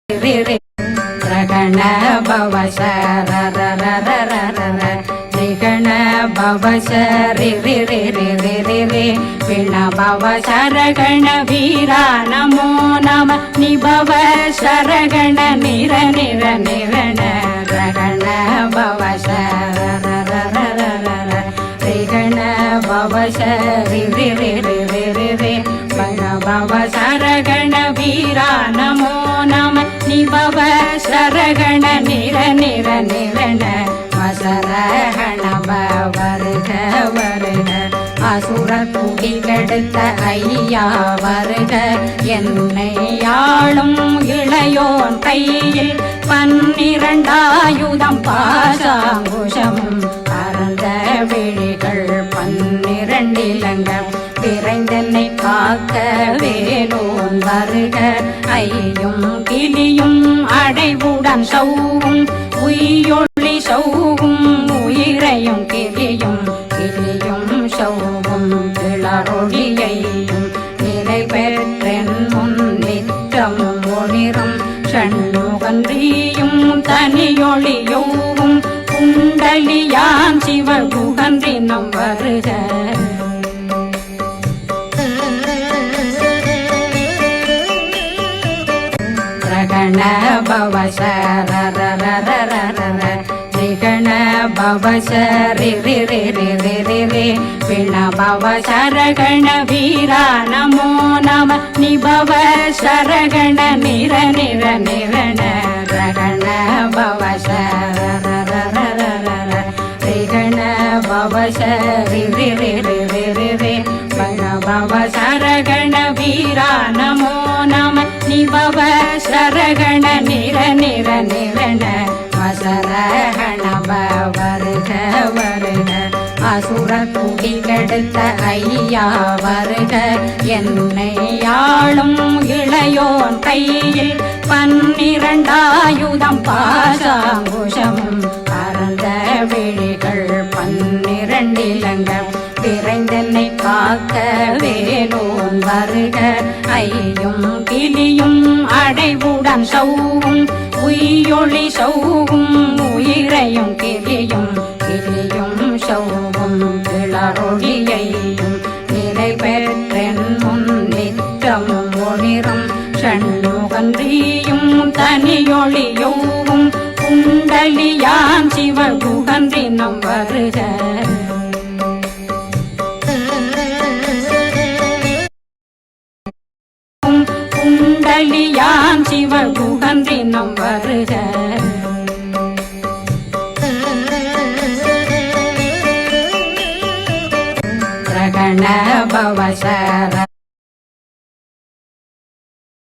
ரகண பவச ரிகண பவச ரி பிண பவ சரகண வீரா நமோ நம நிபவ சரகண நிர நிர நிரண ரகண பவச ரிகண பவச ரி பிண பவ சரகண வீரா நமோ நம நிபவ சரகண நிர நிர நிரண வசரகண வருக வருக அசுர குடி கெடுத்த ஐயா வருக என்னை யாழும் இளையோன் கையில் 12 பாசாங்குஷமும் பரந்த விழிகள் 12 இலங்கம் விரைந்தென்னை காக்க வேலோன் வருக ஐயும் கிளியும் அடைவுடன் சௌவும் உயிரொளி சௌவும் உயிரையும் கிளியும் சௌவும் கிளரொளியையும் நிலை பெற்றென் முன் நித்தமும் ஒளிரும் ஷண்முகன்றியும் தனியொளியோவும் குண்டலியான் சிவகுகன்றினம் வருக ரகண பவச ரிகண பவச ரி பிண பவ சரகண வீரா நமோ நம நிபவ சரகண நிர நிர நிரண ரகண பவச ரிகண பவச ரி பிண பவ சரகண வீரா நமோ நம நிபவ சரகண நிர நிர நிரண வசரகண வருக வருக அசுர குடி கெடுத்த ஐயா வருக என்னை யாழும் இளையோன் கையில் 12 பாசாங்குஷமும் பரந்த விழிகள் 12 இலங்கம் விரைந்தென்னை காக்க வேலோன் வருக ஐயும் கிளியும் அடைவுடன் சௌவும் உயிரொளி சௌவும் உயிரையும் கிளியும் சௌவும் கிளரொளியையும் நிலை பெற்றென் முன் நித்தமும் ஒளிரும் ஷண்முகன்றியும் தனியொளியோவும் குண்டலியான் சிவகுகன்றினம் வருக குண்டலியான் சிவகுகன்றினம் வருக ரகண பவச